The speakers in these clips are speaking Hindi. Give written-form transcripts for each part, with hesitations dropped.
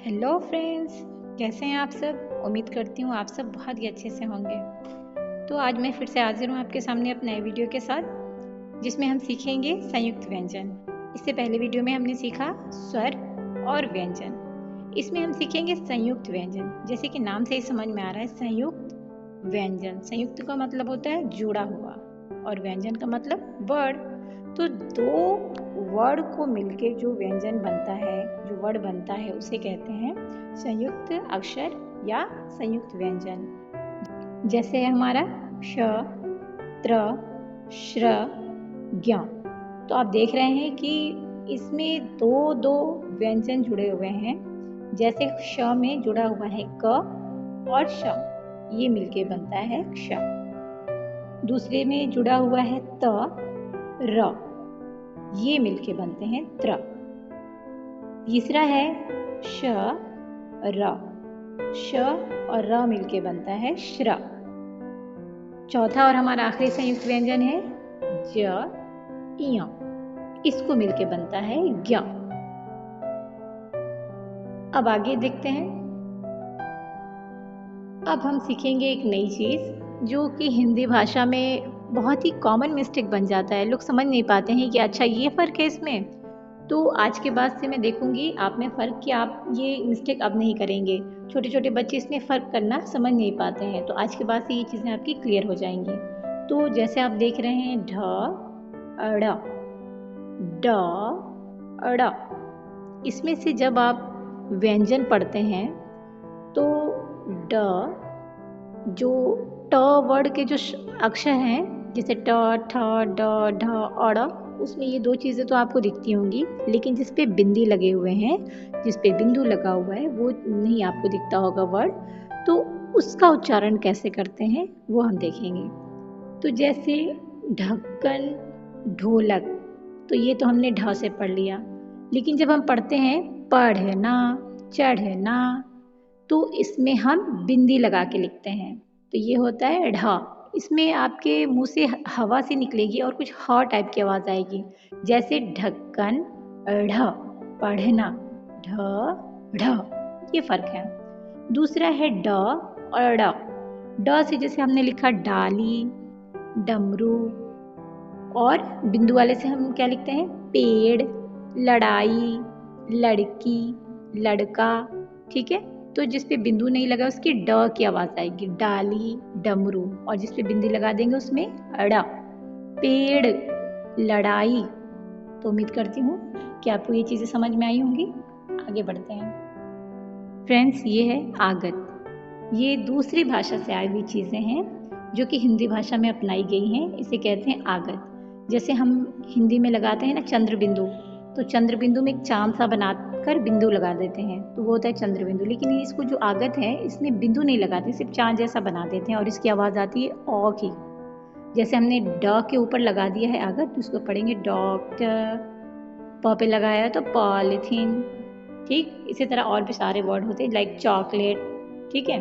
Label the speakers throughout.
Speaker 1: हेलो फ्रेंड्स, कैसे हैं आप सब। उम्मीद करती हूँ आप सब बहुत ही अच्छे से होंगे। तो आज मैं फिर से हाजिर हूँ आपके सामने अपने नए वीडियो के साथ, जिसमें हम सीखेंगे संयुक्त व्यंजन। इससे पहले वीडियो में हमने सीखा स्वर और व्यंजन। इसमें हम सीखेंगे संयुक्त व्यंजन। जैसे कि नाम से ही समझ में आ रहा है, संयुक्त व्यंजन। संयुक्त का मतलब होता है जुड़ा हुआ, और व्यंजन का मतलब वर्ड। तो दो वर्ड को मिलके जो व्यंजन बनता है, जो वर्ड बनता है, उसे कहते हैं संयुक्त अक्षर या संयुक्त व्यंजन। जैसे है हमारा श, त्र, श्र, ज्ञ। तो आप देख रहे हैं कि इसमें दो दो व्यंजन जुड़े हुए हैं। जैसे श में जुड़ा हुआ है क और श, ये मिलके बनता है क्ष। दूसरे में जुड़ा हुआ है त, र, ये मिलके बनते हैं त्र। तीसरा है श, र, श और र मिलके बनता है श्र। चौथा और हमारा आखिरी संयुक्त व्यंजन है ज, इय, इसको मिलके बनता है ज्ञ। अब आगे देखते हैं। अब हम सीखेंगे एक नई चीज़, जो कि हिंदी भाषा में बहुत ही कॉमन मिस्टेक बन जाता है। लोग समझ नहीं पाते हैं कि अच्छा ये फ़र्क है इसमें। तो आज के बाद से मैं देखूंगी आप में फ़र्क, कि आप ये मिस्टेक अब नहीं करेंगे। छोटे छोटे बच्चे इसमें फ़र्क करना समझ नहीं पाते हैं, तो आज के बाद से ये चीज़ें आपकी क्लियर हो जाएंगी। तो जैसे आप देख रहे हैं ढ, अड़, ड, अड़, इसमें से जब आप व्यंजन पढ़ते हैं तो ड, जो ट वर्ड के जो अक्षर हैं, जैसे ट, ठ, ड, ढ, अड़, उसमें ये दो चीज़ें तो आपको दिखती होंगी, लेकिन जिस पे बिंदी लगे हुए हैं, जिस पे बिंदु लगा हुआ है, वो नहीं आपको दिखता होगा वर्ड। तो उसका उच्चारण कैसे करते हैं वो हम देखेंगे। तो जैसे ढक्कन, ढोलक, तो ये तो हमने ढ से पढ़ लिया, लेकिन जब हम पढ़ते हैं पढ़ना, चढ़ना, तो इसमें हम बिंदी लगा के लिखते हैं। तो ये होता है ढ। इसमें आपके मुंह से हवा से निकलेगी और कुछ ह टाइप की आवाज़ आएगी। जैसे ढक्कन, ढ, पढ़ना, ढ, ढ, ये फ़र्क है। दूसरा है ड और ड। ड से जैसे हमने लिखा डाली, डमरू, और बिंदु वाले से हम क्या लिखते हैं पेड़, लड़ाई, लड़की, लड़का। ठीक है। तो जिस पे बिंदु नहीं लगा उसकी ड की आवाज़ आएगी, डाली, डमरू, और जिस पे बिंदी लगा देंगे उसमें अड़ा, पेड़, लड़ाई। तो उम्मीद करती हूँ कि आपको ये चीज़ें समझ में आई होंगी। आगे बढ़ते हैं फ्रेंड्स। ये है आगत। ये दूसरी भाषा से आई हुई चीज़ें हैं जो कि हिंदी भाषा में अपनाई गई हैं। इसे कहते हैं आगत। जैसे हम हिंदी में लगाते हैं ना चंद्र बिंदु, तो चंद्र बिंदु में एक चांद सा बनाकर बिंदु लगा देते हैं, तो वो होता है चंद्र बिंदु। लेकिन इसको जो आगत है, इसमें बिंदु नहीं लगाते, सिर्फ चांद जैसा बना देते हैं, और इसकी आवाज़ आती है औ की। जैसे हमने ड के ऊपर लगा दिया है आगत, तो उसको पढ़ेंगे डॉक्टर। प पे लगाया तो पॉलिथीन। ठीक, इसी तरह और भी सारे वर्ड होते हैं, लाइक चॉकलेट। ठीक है।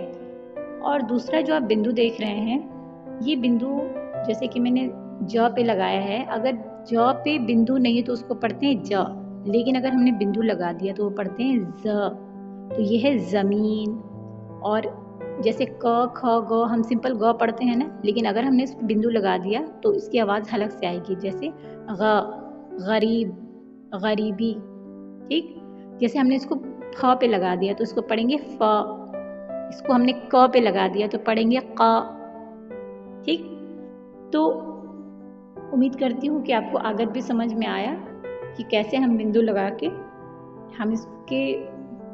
Speaker 1: और दूसरा जो आप बिंदु देख रहे हैं, ये बिंदु जैसे कि मैंने ज पे लगाया है, अगर ज पे बिंदु नहीं है तो उसको पढ़ते हैं ज, लेकिन अगर हमने बिंदु लगा दिया तो वो पढ़ते हैं ज। तो ये है ज़मीन। और जैसे क, ख, ग, हम सिंपल ग पढ़ते हैं ना, लेकिन अगर हमने इस बिंदु लगा दिया तो इसकी आवाज़ हलक से आएगी। जैसे ग, गरीब, गरीबी। ठीक। जैसे हमने इसको फ पे लगा दिया तो इसको पढ़ेंगे फ, इसको हमने क पे लगा दिया तो पढ़ेंगे क। ठीक। तो उम्मीद करती हूँ कि आपको आगत भी समझ में आया कि कैसे हम बिंदु लगा के हम इसके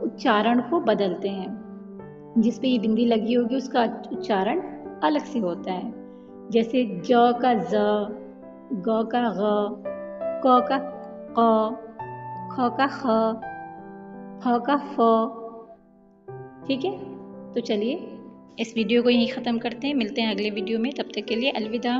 Speaker 1: उच्चारण को बदलते हैं। जिस पे ये बिंदी लगी होगी उसका उच्चारण अलग से होता है। जैसे ज का ज, ग का ग, क का क, ख का ख, फ का फ। ठीक है। तो चलिए इस वीडियो को यहीं ख़त्म करते हैं। मिलते हैं अगले वीडियो में। तब तक के लिए अलविदा।